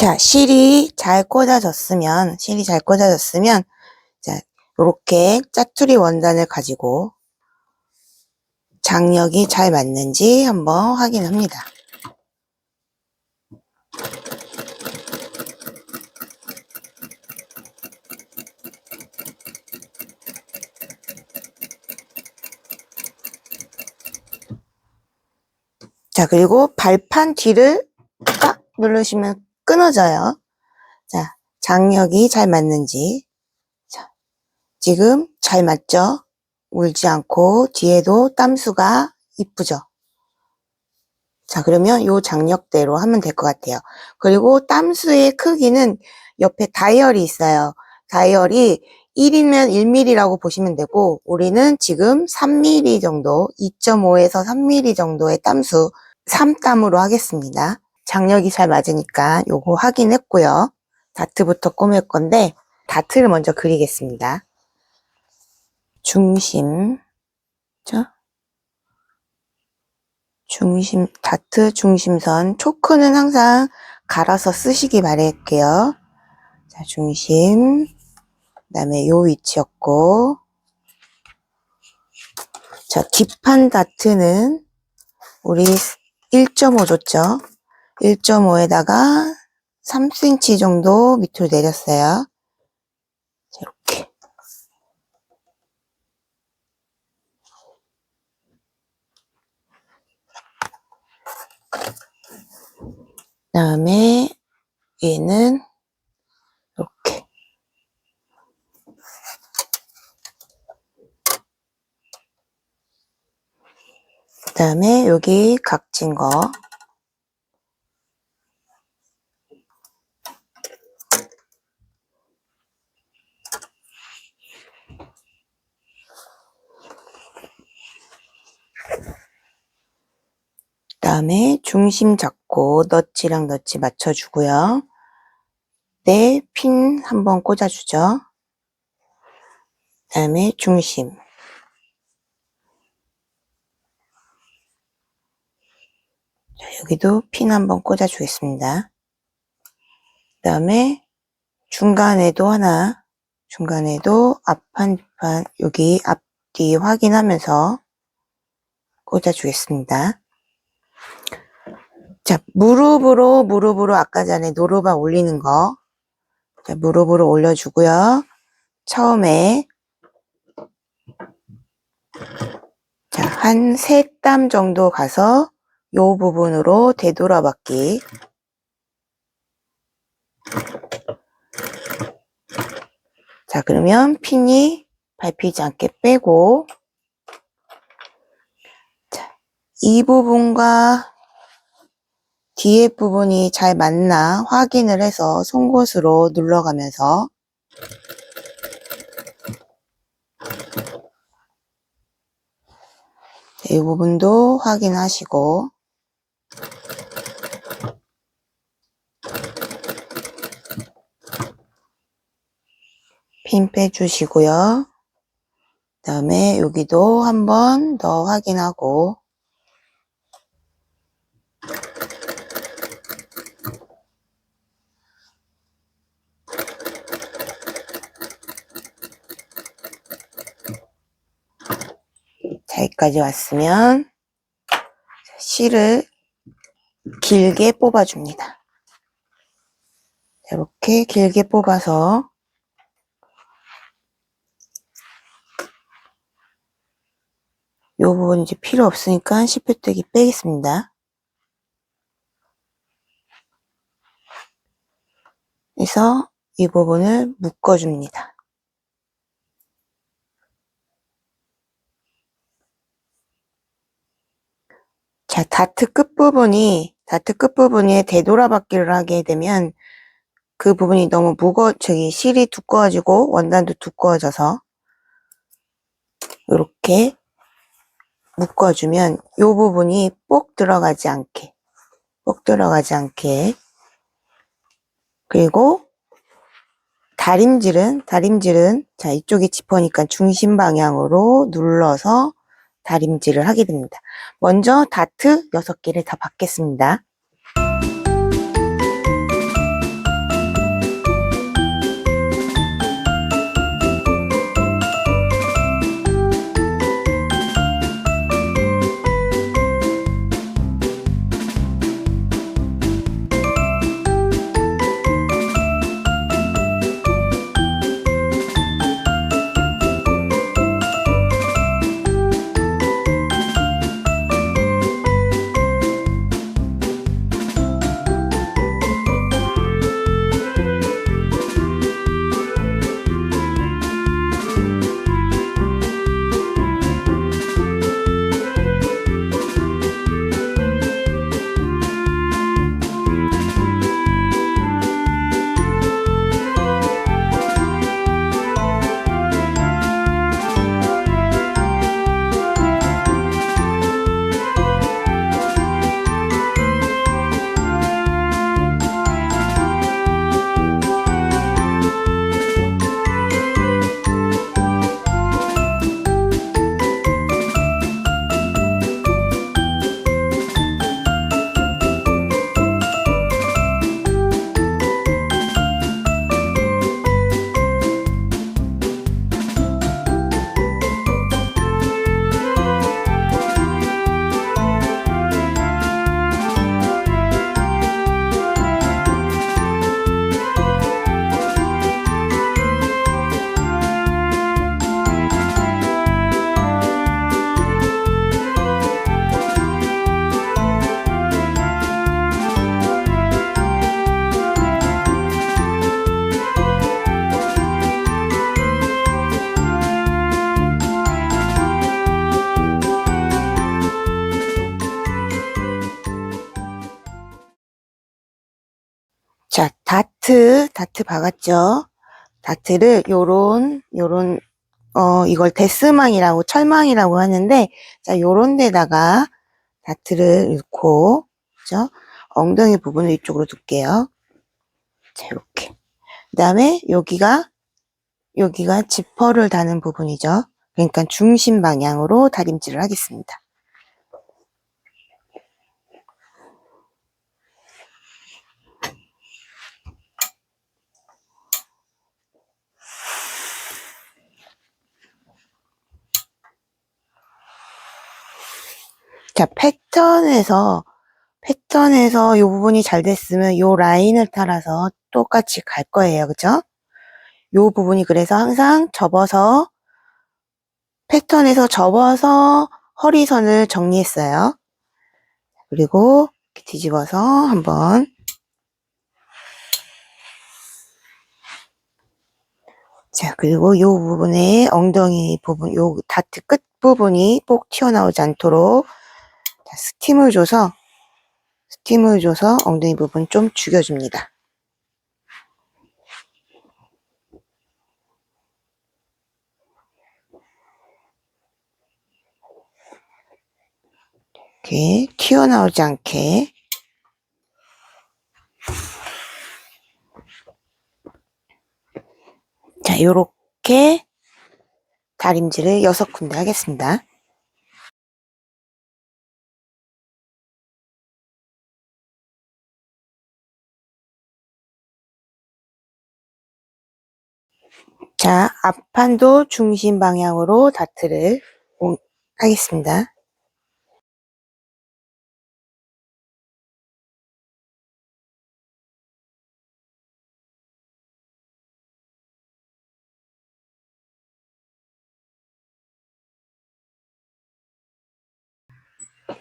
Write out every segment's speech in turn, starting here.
자, 실이 잘 꽂아졌으면, 자, 요렇게 짜투리 원단을 가지고 장력이 잘 맞는지 한번 확인합니다. 자, 그리고 발판 뒤를 딱 누르시면 끊어져요. 자, 장력이 잘 맞는지. 자, 지금 잘 맞죠? 울지 않고 뒤에도 땀수가 이쁘죠? 자, 그러면 요 장력대로 하면 될 것 같아요. 그리고 땀수의 크기는 옆에 다이얼이 있어요. 다이얼이 1이면 1mm라고 보시면 되고, 우리는 지금 3mm 정도, 2.5에서 3mm 정도의 땀수, 3땀으로 하겠습니다. 장력이 잘 맞으니까 요거 확인했고요. 다트부터 꾸밀 건데, 다트를 먼저 그리겠습니다. 중심, 다트 중심선, 초크는 항상 갈아서 쓰시기 바랄게요. 자, 중심, 그 다음에 요 위치였고, 자, 뒷판 다트는 우리 1.5 줬죠? 1.5에다가 3cm 정도 밑으로 내렸어요. 자, 이렇게. 그 다음에 얘는 이렇게. 그 다음에 여기 각진 거. 그 다음에 중심 잡고 너치랑 너치 맞춰주고요. 네, 핀 한번 꽂아주죠. 그 다음에 중심. 자, 여기도 핀 한번 꽂아주겠습니다. 그 다음에 중간에도 하나, 중간에도 앞판, 뒷판, 여기 앞뒤 확인하면서 꽂아주겠습니다. 자, 무릎으로 아까 전에 노루바 올리는 거. 자, 무릎으로 올려주고요. 처음에, 자, 한 3땀 정도 가서 요 부분으로 되돌아받기. 자, 그러면 핀이 밟히지 않게 빼고, 자, 이 부분과 뒤에 부분이 잘 맞나 확인을 해서 송곳으로 눌러가면서 이 부분도 확인하시고, 핀 빼주시고요. 그 다음에 여기도 한 번 더 확인하고, 자, 여기까지 왔으면 실을 길게 뽑아줍니다. 이렇게 길게 뽑아서 이 부분 이제 필요 없으니까 실표뜨기 빼겠습니다. 그래서 이 부분을 묶어줍니다. 자, 다트 끝부분이 되돌아받기를 하게 되면 그 부분이 너무 실이 두꺼워지고 원단도 두꺼워져서 이렇게 묶어주면 이 부분이 뽁 들어가지 않게 그리고 다림질은 자, 이쪽이 지퍼니까 중심 방향으로 눌러서 다림질을 하게 됩니다. 먼저 다트 6개를 다 받겠습니다. 자, 다트 박았죠? 다트를 이걸 데스망이라고, 철망이라고 하는데, 자, 요런 데다가 다트를 넣고, 그죠? 엉덩이 부분을 이쪽으로 둘게요. 자, 이렇게. 그 다음에 여기가 지퍼를 다는 부분이죠. 그러니까 중심 방향으로 다림질을 하겠습니다. 자, 패턴에서 이 부분이 잘 됐으면 이 라인을 따라서 똑같이 갈 거예요. 그죠? 이 부분이 그래서 항상 패턴에서 접어서 허리선을 정리했어요. 그리고 이렇게 뒤집어서 한번. 자, 그리고 이 부분에 엉덩이 부분, 요 다트 끝 부분이 꼭 튀어나오지 않도록 자, 스팀을 줘서 엉덩이 부분 좀 죽여줍니다. 이렇게 튀어나오지 않게. 자, 요렇게 다림질을 6군데 하겠습니다. 자, 앞판도 중심 방향으로 다트를 하겠습니다.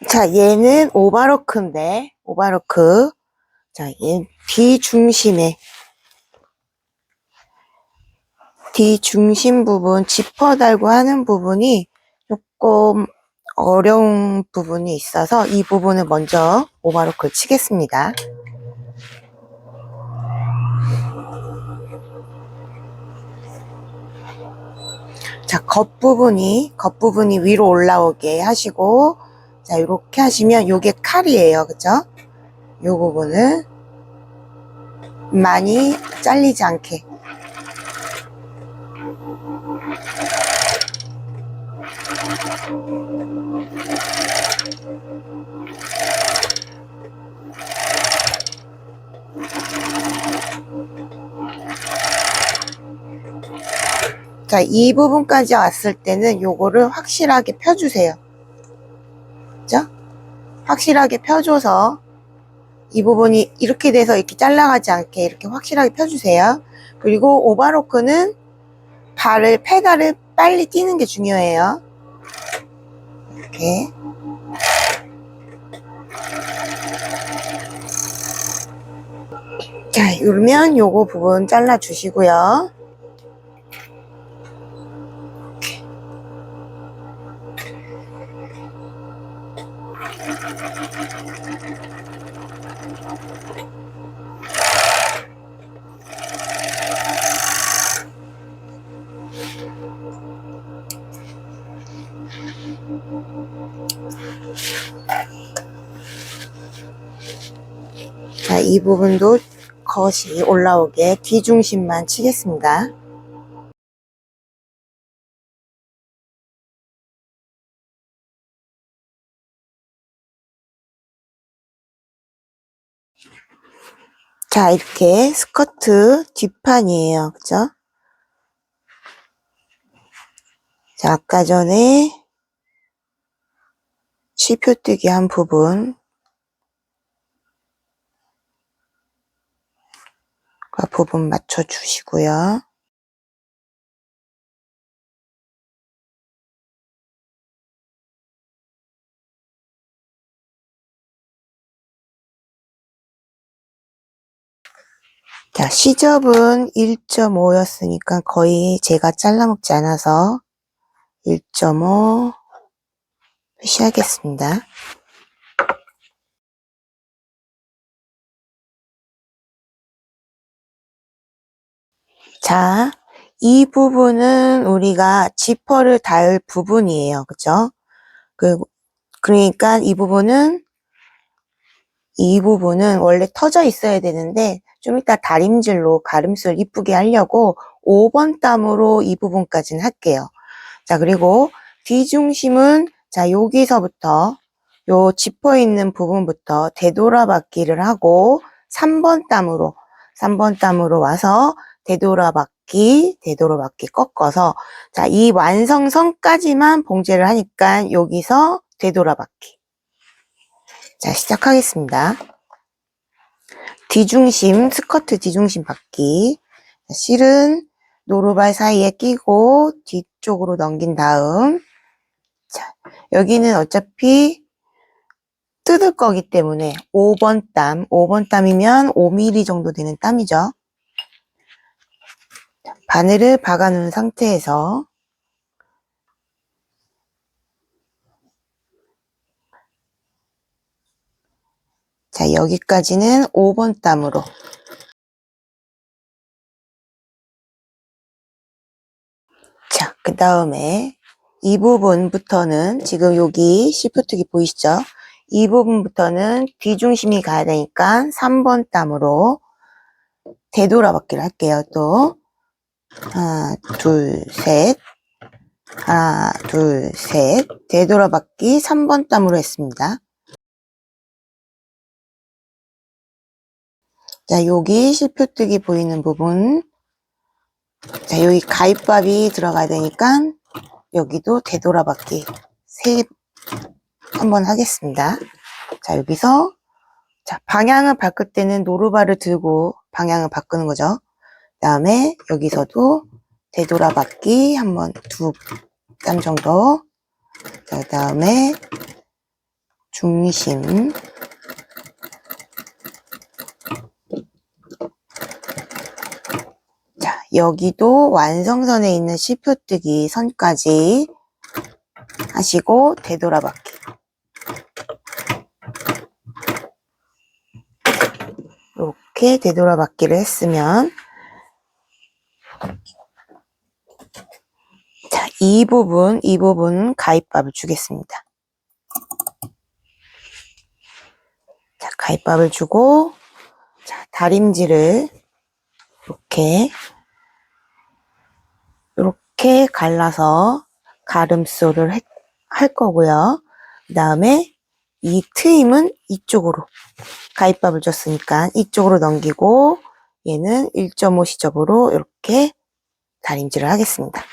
자, 얘는 오버로크인데, 자, 얘 뒤중심 부분, 지퍼 달고 하는 부분이 조금 어려운 부분이 있어서 이 부분을 먼저 오버로크를 치겠습니다. 자, 겉부분이 위로 올라오게 하시고, 자, 이렇게 하시면 요게 칼이에요. 그죠? 요 부분을 많이 잘리지 않게. 자, 이 부분까지 왔을 때는 요거를 확실하게 펴주세요. 그죠? 확실하게 펴줘서 이 부분이 이렇게 돼서 이렇게 잘라가지 않게 이렇게 확실하게 펴주세요. 그리고 오버로크는 페달을 빨리 뛰는 게 중요해요. 이렇게. 자, 이러면 요거 부분 잘라주시고요. 자, 이 부분도 겉이 올라오게 뒤중심만 치겠습니다. 자, 이렇게 스커트 뒷판이에요. 그죠? 자, 아까 전에 실표뜨기 한 부분 맞춰주시고요. 자, 시접은 1.5였으니까 거의 제가 잘라먹지 않아서 1.5 표시하겠습니다. 자, 이 부분은 우리가 지퍼를 달 부분이에요. 그죠? 그러니까 이 부분은 원래 터져 있어야 되는데 좀 이따 다림질로 가름술 이쁘게 하려고 5번 땀으로 이 부분까지는 할게요. 자, 그리고 뒤중심은 자, 여기서부터 요 지퍼 있는 부분부터 되돌아받기를 하고 3번 땀으로 와서 되돌아받기 꺾어서 자, 이 완성선까지만 봉제를 하니까 여기서 되돌아받기. 자, 시작하겠습니다. 뒤중심, 스커트 뒤중심 받기. 실은 노루발 사이에 끼고 뒤쪽으로 넘긴 다음, 자, 여기는 어차피 뜯을 거기 때문에 5번 땀이면 5mm 정도 되는 땀이죠. 바늘을 박아 놓은 상태에서 자, 여기까지는 5번 땀으로. 자, 그 다음에 이 부분부터는 지금 여기 시프트기 보이시죠? 이 부분부터는 뒤중심이 가야 되니까 3번 땀으로 되돌아받기를 할게요. 또 하나, 둘, 셋, 하나, 둘, 셋, 되돌아받기 3번 땀으로 했습니다. 자, 여기 실표뜨기 보이는 부분, 자, 여기 가위밥이 들어가야 되니까 여기도 되돌아받기 한번 하겠습니다. 자, 여기서 자, 방향을 바꿀 때는 노루발을 들고 방향을 바꾸는 거죠. 그 다음에 여기서도 되돌아받기 한번 2땀 정도. 자, 그 다음에 중심. 자, 여기도 완성선에 있는 실표뜨기 선까지 하시고 되돌아받기. 이렇게 되돌아받기를 했으면 자, 이 부분 가위밥을 주겠습니다. 자, 가위밥을 주고 자, 다림질을 이렇게 갈라서 가름소를 할 거고요. 그 다음에 이 트임은 이쪽으로 가위밥을 줬으니까 이쪽으로 넘기고 얘는 1.5 시접으로 이렇게 다림질을 하겠습니다.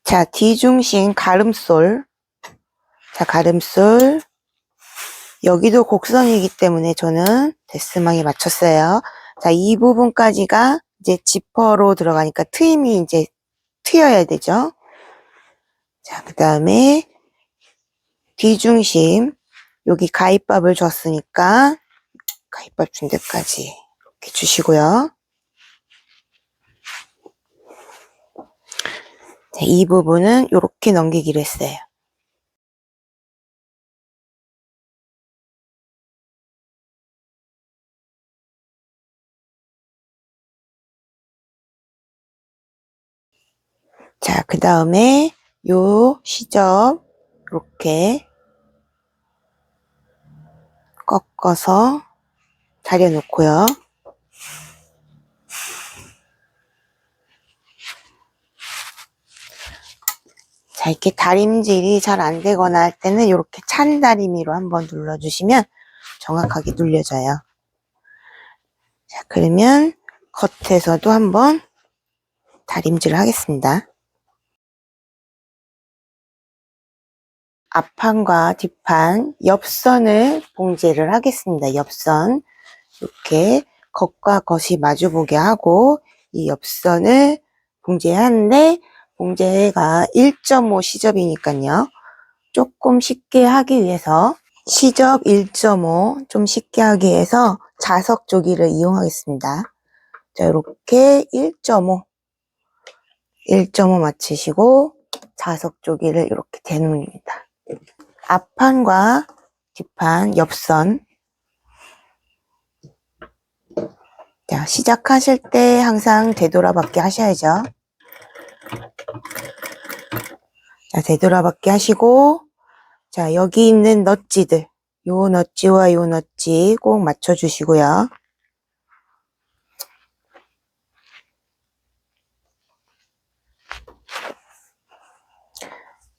자, 뒤중심 가름솔. 자, 가름솔. 여기도 곡선이기 때문에 저는 데스망에 맞췄어요. 자, 이 부분까지가 이제 지퍼로 들어가니까 트임이 이제 트여야 되죠. 자, 그 다음에 뒤중심. 여기 가위밥을 줬으니까 가위밥 준 데까지 이렇게 주시고요. 자, 이 부분은 이렇게 넘기기로 했어요. 자, 그 다음에 요 시접 이렇게 꺾어서 다려놓고요. 자, 이렇게 다림질이 잘 안 되거나 할 때는 이렇게 찬 다리미로 한번 눌러주시면 정확하게 눌려져요. 자, 그러면 겉에서도 한번 다림질을 하겠습니다. 앞판과 뒷판, 옆선을 봉제를 하겠습니다. 옆선. 이렇게 겉과 겉이 마주보게 하고 이 옆선을 봉제하는데 봉제가 1.5 시접이니까요. 조금 쉽게 하기 위해서 시접 1.5 좀 쉽게 하기 위해서 자석 조기를 이용하겠습니다. 자, 이렇게 1.5 맞추시고 자석 조기를 이렇게 대놓습니다. 앞판과 뒷판, 옆선 자, 시작하실 때 항상 되돌아받기 하셔야죠. 자, 되돌아받기 하시고, 자, 여기 있는 넛지들, 요 넛지와 요 넛지 꼭 맞춰주시고요.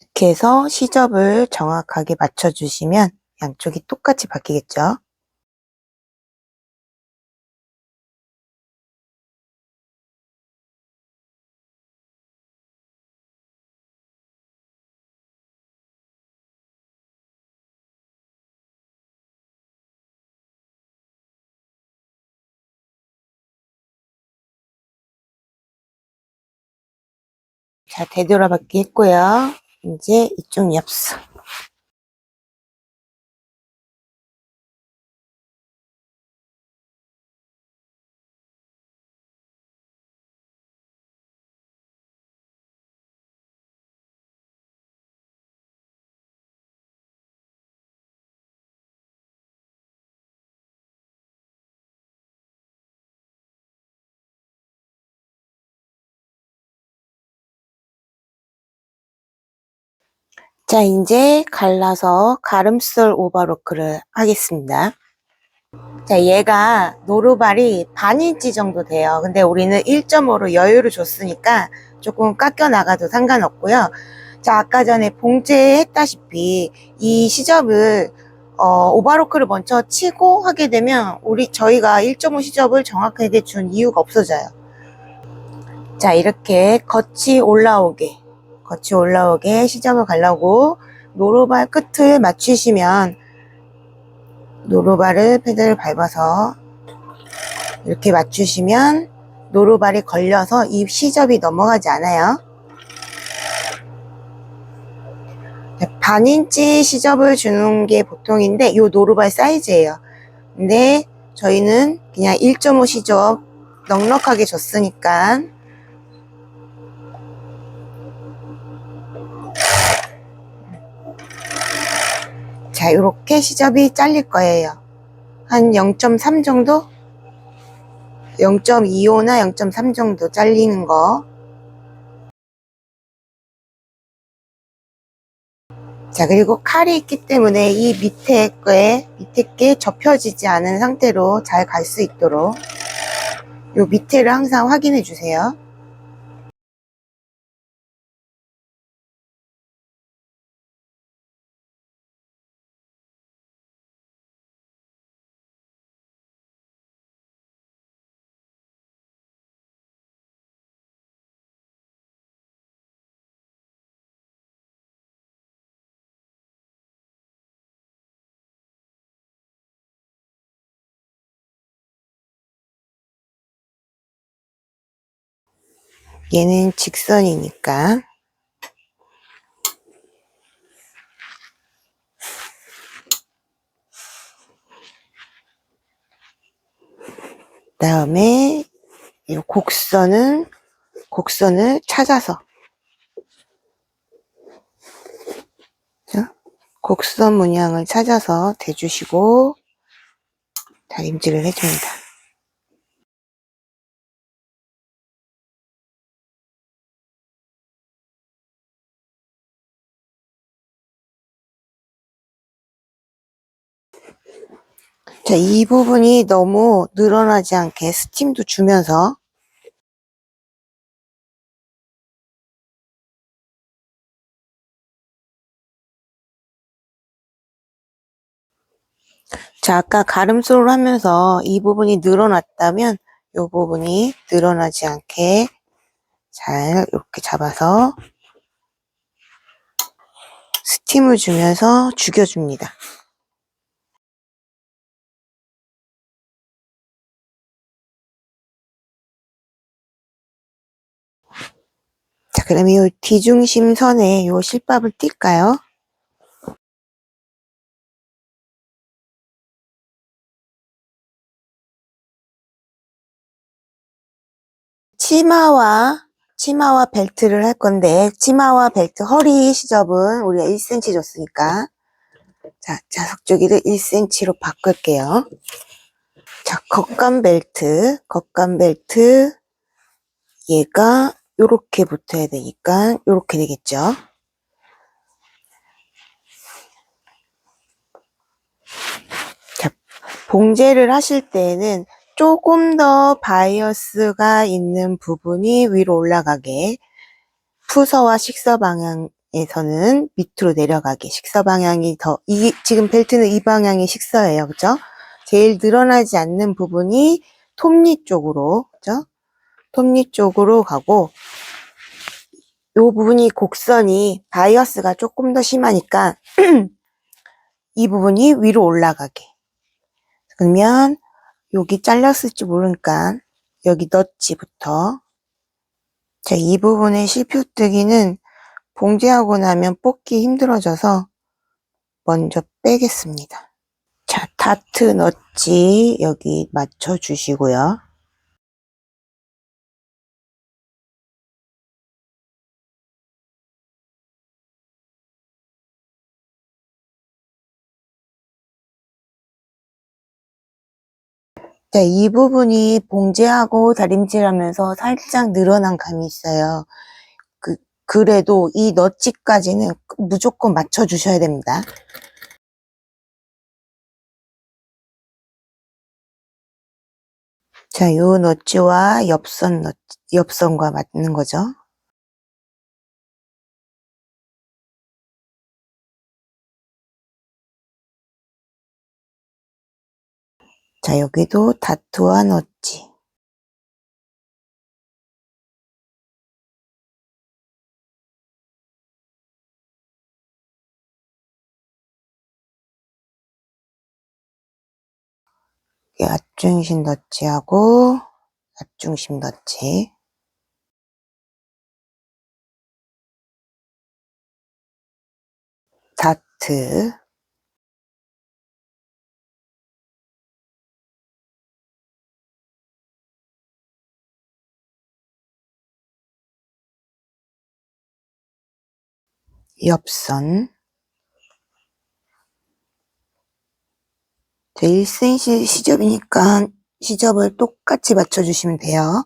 이렇게 해서 시접을 정확하게 맞춰주시면 양쪽이 똑같이 바뀌겠죠. 자, 되돌아받기 했고요. 이제 이쪽 엽서. 자, 이제 갈라서 가름솔 오버로크를 하겠습니다. 자, 얘가 노루발이 반인치 정도 돼요. 근데 우리는 1.5로 여유를 줬으니까 조금 깎여 나가도 상관없고요. 자, 아까 전에 봉제했다시피 이 시접을 오버로크를 먼저 치고 하게 되면 저희가 1.5 시접을 정확하게 준 이유가 없어져요. 자, 이렇게 겉이 올라오게 시접을 가려고 노루발 끝을 맞추시면, 노루발을 패드를 밟아서 이렇게 맞추시면 노루발이 걸려서 이 시접이 넘어가지 않아요. 반인치 시접을 주는 게 보통인데 이 노루발 사이즈예요. 근데 저희는 그냥 1.5 시접 넉넉하게 줬으니까 자, 이렇게 시접이 잘릴 거예요. 한 0.3 정도? 0.25나 0.3 정도 잘리는 거. 자, 그리고 칼이 있기 때문에 이 밑에 게 접혀지지 않은 상태로 잘 갈 수 있도록 요 밑에를 항상 확인해 주세요. 얘는 직선이니까. 그다음에 이 곡선을 찾아서 곡선 문양을 찾아서 대주시고 다림질을 해줍니다. 자, 이 부분이 너무 늘어나지 않게 스팀도 주면서 자, 아까 가름솔을 하면서 이 부분이 늘어났다면 이 부분이 늘어나지 않게 잘 이렇게 잡아서 스팀을 주면서 죽여줍니다. 자, 그러면 이 뒤중심 선에 이 실밥을 띨까요? 치마와 벨트를 할 건데, 치마와 벨트 허리 시접은 우리가 1cm 줬으니까, 자, 자석조기를 1cm로 바꿀게요. 자, 겉감 벨트 얘가 요렇게 붙어야 되니까 요렇게 되겠죠. 자, 봉제를 하실 때는 조금 더 바이어스가 있는 부분이 위로 올라가게, 푸서와 식서 방향에서는 밑으로 내려가게, 식서 방향이 더, 지금 벨트는 이 방향이 식서예요. 그죠? 제일 늘어나지 않는 부분이 톱니 쪽으로, 그죠? 톱니 쪽으로 가고, 요 부분이 곡선이 바이어스가 조금 더 심하니까 이 부분이 위로 올라가게. 그러면 여기 잘렸을지 모르니까 여기 넛지부터, 자, 이 부분의 실표뜨기는 봉제하고 나면 뽑기 힘들어져서 먼저 빼겠습니다. 자, 다트 넛지 여기 맞춰 주시고요. 자, 이 부분이 봉제하고 다림질하면서 살짝 늘어난 감이 있어요. 그래도 이 넛지까지는 무조건 맞춰 주셔야 됩니다. 자, 요 넛지와 옆선과 맞는 거죠. 자, 여기도 다트와 넛지. 앞중심 넛지하고 앞중심 넛지. 다트. 옆선. 1cm 시접이니까 시접을 똑같이 맞춰주시면 돼요.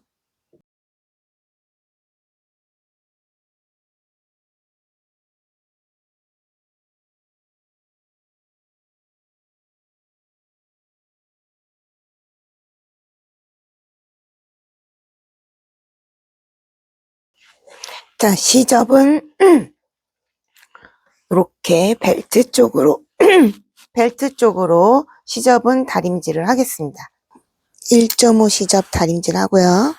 자, 시접은 이렇게 벨트 쪽으로 벨트 쪽으로 시접은 다림질을 하겠습니다. 1.5 시접 다림질 하고요.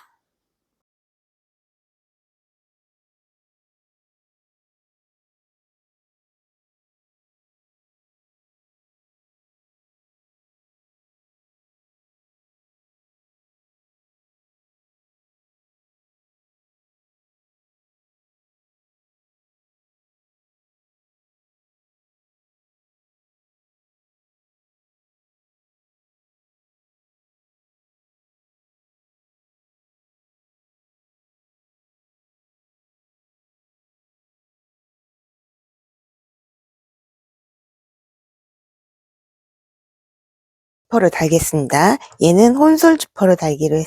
지퍼를 달겠습니다. 얘는 혼솔 지퍼를 달기로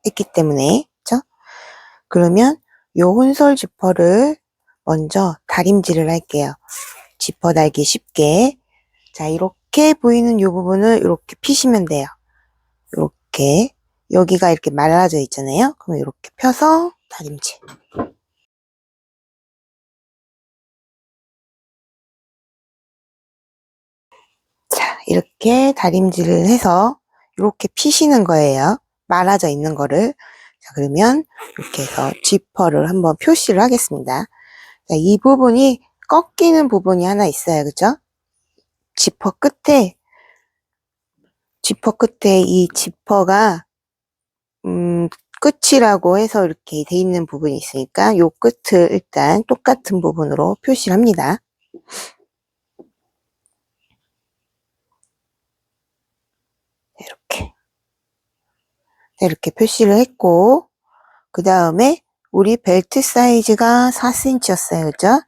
했기 때문에, 그렇죠? 그러면 요 혼솔 지퍼를 먼저 다림질을 할게요. 지퍼 달기 쉽게. 자, 이렇게 보이는 요 부분을 이렇게 피시면 돼요. 이렇게. 여기가 이렇게 말라져 있잖아요. 그럼 이렇게 펴서 다림질. 자, 이렇게 다림질을 해서 이렇게 피시는 거예요. 말아져 있는 거를. 자, 그러면 이렇게 해서 지퍼를 한번 표시를 하겠습니다. 자, 이 부분이 꺾이는 부분이 하나 있어요. 그죠? 지퍼 끝에 이 지퍼가, 끝이라고 해서 이렇게 돼 있는 부분이 있으니까 요 끝을 일단 똑같은 부분으로 표시를 합니다. 이렇게 표시를 했고, 그 다음에 우리 벨트 사이즈가 4cm였어요. 그죠?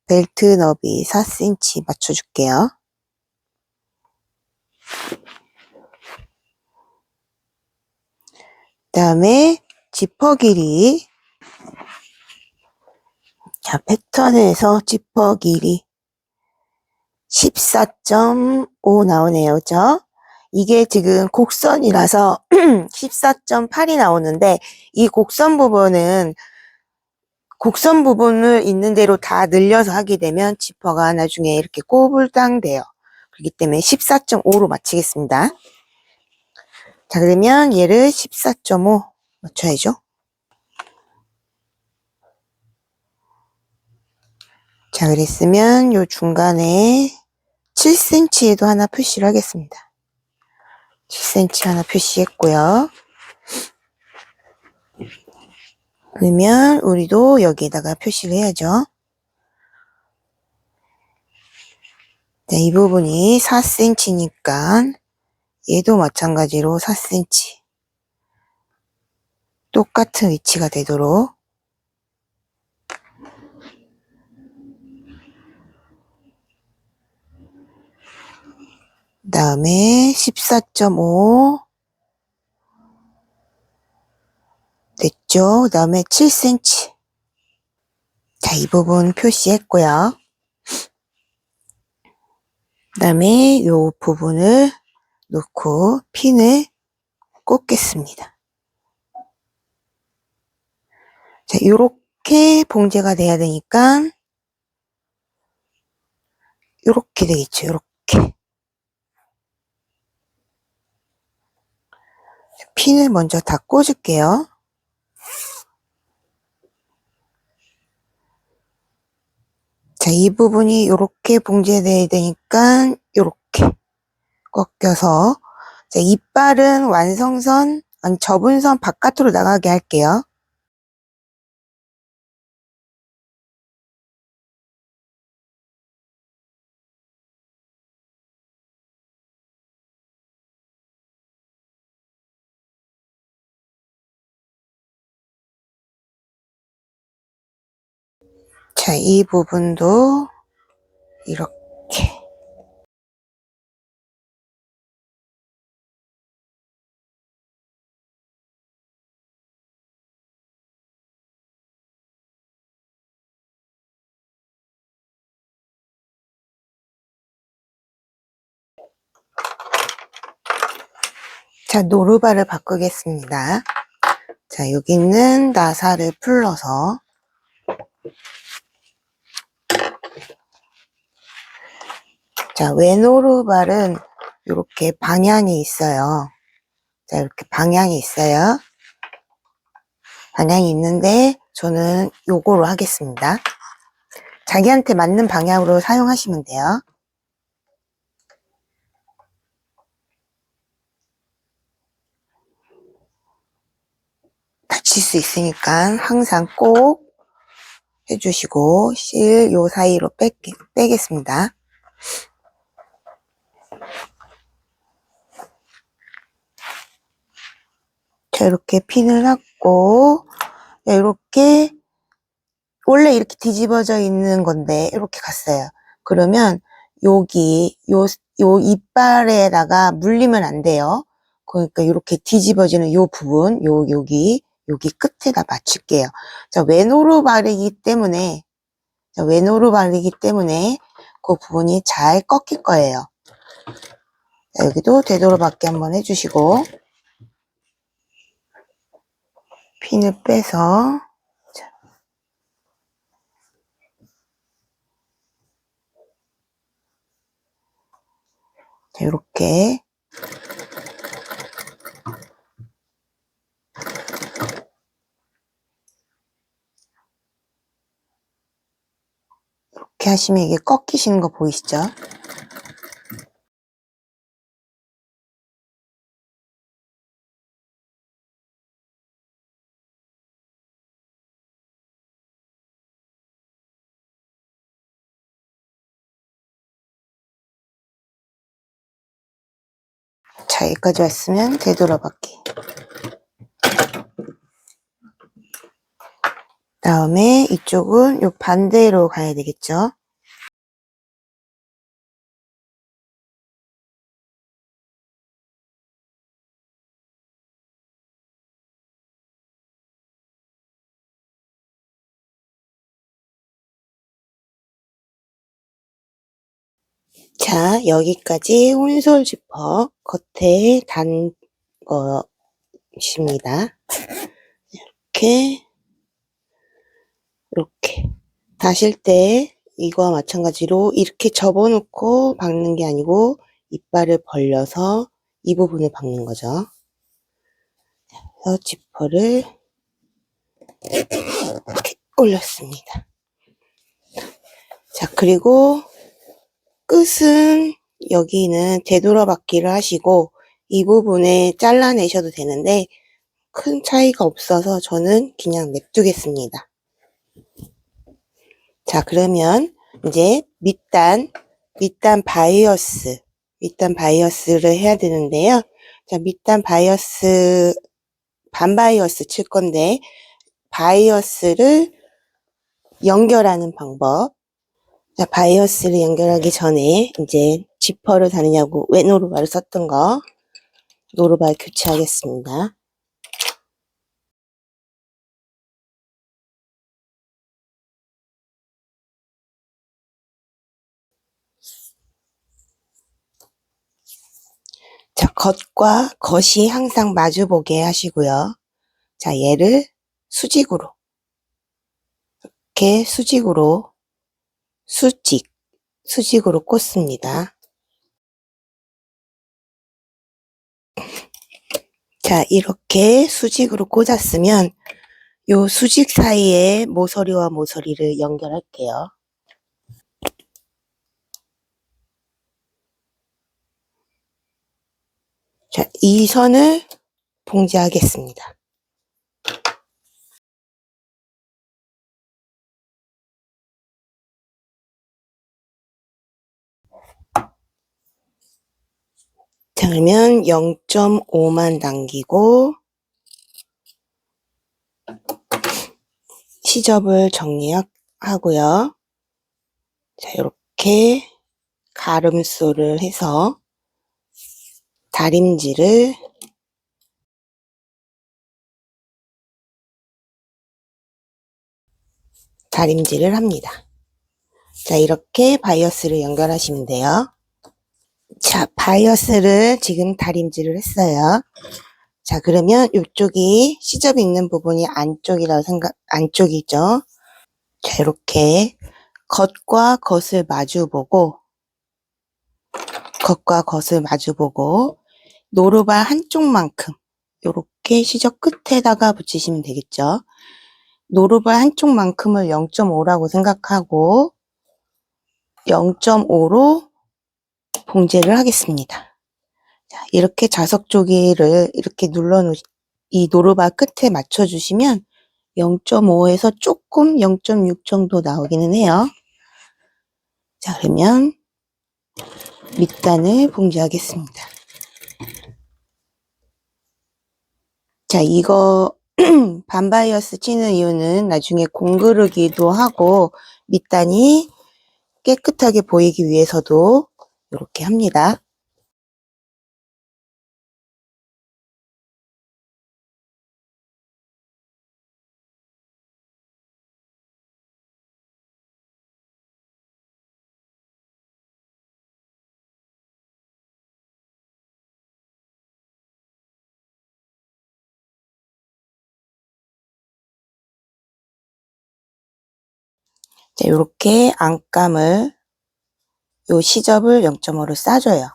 벨트 너비 4cm 맞춰줄게요. 다음에 지퍼 길이. 자, 패턴에서 지퍼 길이 14.5 나오네요. 그죠? 이게 지금 곡선이라서 14.8이 나오는데, 이 곡선 부분을 있는 대로 다 늘려서 하게 되면 지퍼가 나중에 이렇게 꼬불당 돼요. 그렇기 때문에 14.5로 맞추겠습니다. 자, 그러면 얘를 14.5 맞춰야죠. 자, 그랬으면 요 중간에 7cm에도 하나 표시를 하겠습니다. 7cm 하나 표시했고요. 그러면 우리도 여기에다가 표시를 해야죠. 자, 이 부분이 4cm니까 얘도 마찬가지로 4cm. 똑같은 위치가 되도록. 그 다음에 14.5 됐죠? 그 다음에 7cm. 자, 이 부분 표시했고요. 그 다음에 이 부분을 놓고 핀을 꽂겠습니다. 자, 요렇게 봉제가 돼야 되니까 요렇게 되겠죠. 요렇게. 핀을 먼저 다 꽂을게요. 자, 이 부분이 요렇게 봉제돼야 되니까 요렇게 꺾여서, 자, 이빨은 완성선, 아니 접은 선 바깥으로 나가게 할게요. 자, 이 부분도 이렇게. 자, 노루발을 바꾸겠습니다. 자, 여기 있는 나사를 풀러서, 자, 외노루발은 이렇게 방향이 있어요. 자, 이렇게 방향이 있어요. 방향이 있는데 저는 요거로 하겠습니다. 자기한테 맞는 방향으로 사용하시면 돼요. 다칠 수 있으니까 항상 꼭 해주시고, 실 요 사이로 빼겠습니다. 자, 이렇게 핀을 놨고, 이렇게 원래 이렇게 뒤집어져 있는 건데 이렇게 갔어요. 그러면 여기 요 이빨에다가 물리면 안 돼요. 그러니까 이렇게 뒤집어지는 요 부분, 여기 끝에다 맞출게요. 자, 외노루 발이기 때문에 그 부분이 잘 꺾일 거예요. 자, 여기도 되도록밖에 한번 해주시고, 핀을 빼서, 자, 이렇게 이렇게 하시면 이게 꺾이시는 거 보이시죠? 자, 여기까지 왔으면 되돌아받기. 다음에 이쪽은 요 반대로 가야 되겠죠? 자, 여기까지 홀솔 지퍼 겉에 단 것입니다. 이렇게 다실 때 이거와 마찬가지로 이렇게 접어놓고 박는 게 아니고 이빨을 벌려서 이 부분을 박는 거죠. 그래서 지퍼를 이렇게 올렸습니다. 자, 그리고 끝은 여기는 되돌아박기를 하시고 이 부분에 잘라내셔도 되는데 큰 차이가 없어서 저는 그냥 냅두겠습니다. 자, 그러면 이제 밑단 바이어스를 해야 되는데요. 자, 밑단 바이어스, 반바이어스 칠 건데, 바이어스를 연결하는 방법. 자, 바이어스를 연결하기 전에 이제 지퍼를 다느냐고 왜 노루발을 썼던 거, 노루발 교체하겠습니다. 자, 겉과 겉이 항상 마주보게 하시고요. 자, 얘를 수직으로, 이렇게 수직으로 꽂습니다. 자, 이렇게 수직으로 꽂았으면 요 수직 사이에 모서리와 모서리를 연결할게요. 자, 이 선을 봉제하겠습니다. 자, 그러면 0.5만 남기고 시접을 정리하고요. 자, 이렇게 가름소를 해서 다림질을 합니다. 자, 이렇게 바이어스를 연결하시면 돼요. 자, 바이어스를 지금 다림질을 했어요. 자, 그러면 이쪽이 시접이 있는 부분이 안쪽이죠. 자, 이렇게 겉과 겉을 마주보고 노루발 한쪽만큼 이렇게 시접 끝에다가 붙이시면 되겠죠. 노루발 한쪽만큼을 0.5라고 생각하고 0.5로 봉제를 하겠습니다. 자, 이렇게 자석조기를 이렇게 이 노루발 끝에 맞춰주시면 0.5에서 조금 0.6 정도 나오기는 해요. 자, 그러면 밑단을 봉제하겠습니다. 자, 이거 반바이어스 치는 이유는 나중에 공그르기도 하고 밑단이 깨끗하게 보이기 위해서도 이렇게 합니다. 자, 이렇게 안감을 요 시접을 0.5로 싸줘요.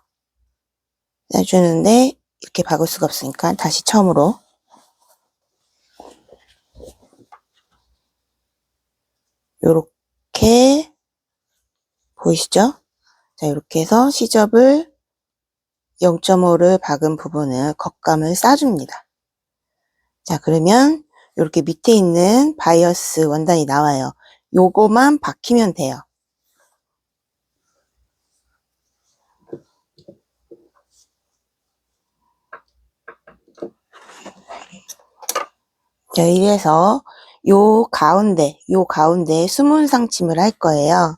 싸주는데 이렇게 박을 수가 없으니까 다시 처음으로 요렇게 보이시죠? 자, 이렇게 해서 시접을 0.5를 박은 부분을 겉감을 싸줍니다. 자, 그러면 이렇게 밑에 있는 바이어스 원단이 나와요. 요거만 박히면 돼요. 자, 이래서 요 가운데 수문 상침을 할 거예요.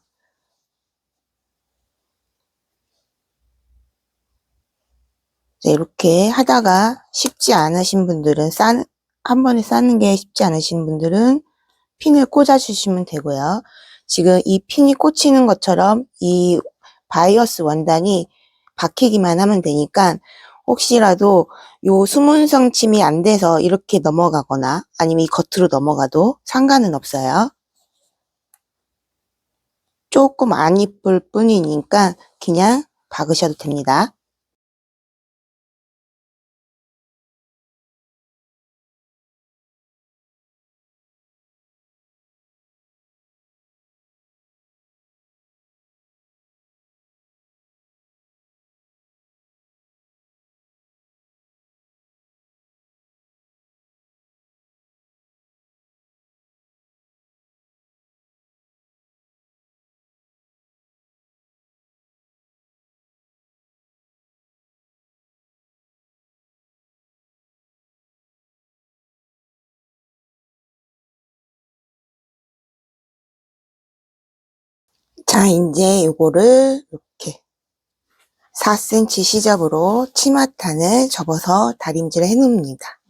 자, 이렇게 하다가 쉽지 않으신 분들은 한 번에 싸는 게 쉽지 않으신 분들은 핀을 꽂아 주시면 되고요. 지금 이 핀이 꽂히는 것처럼 이 바이어스 원단이 박히기만 하면 되니까 혹시라도 요 수문성 침이 안 돼서 이렇게 넘어가거나 아니면 이 겉으로 넘어가도 상관은 없어요. 조금 안 이쁠 뿐이니까 그냥 박으셔도 됩니다. 자, 이제 요거를 이렇게 4cm 시접으로 치마탄을 접어서 다림질을 해 놓습니다.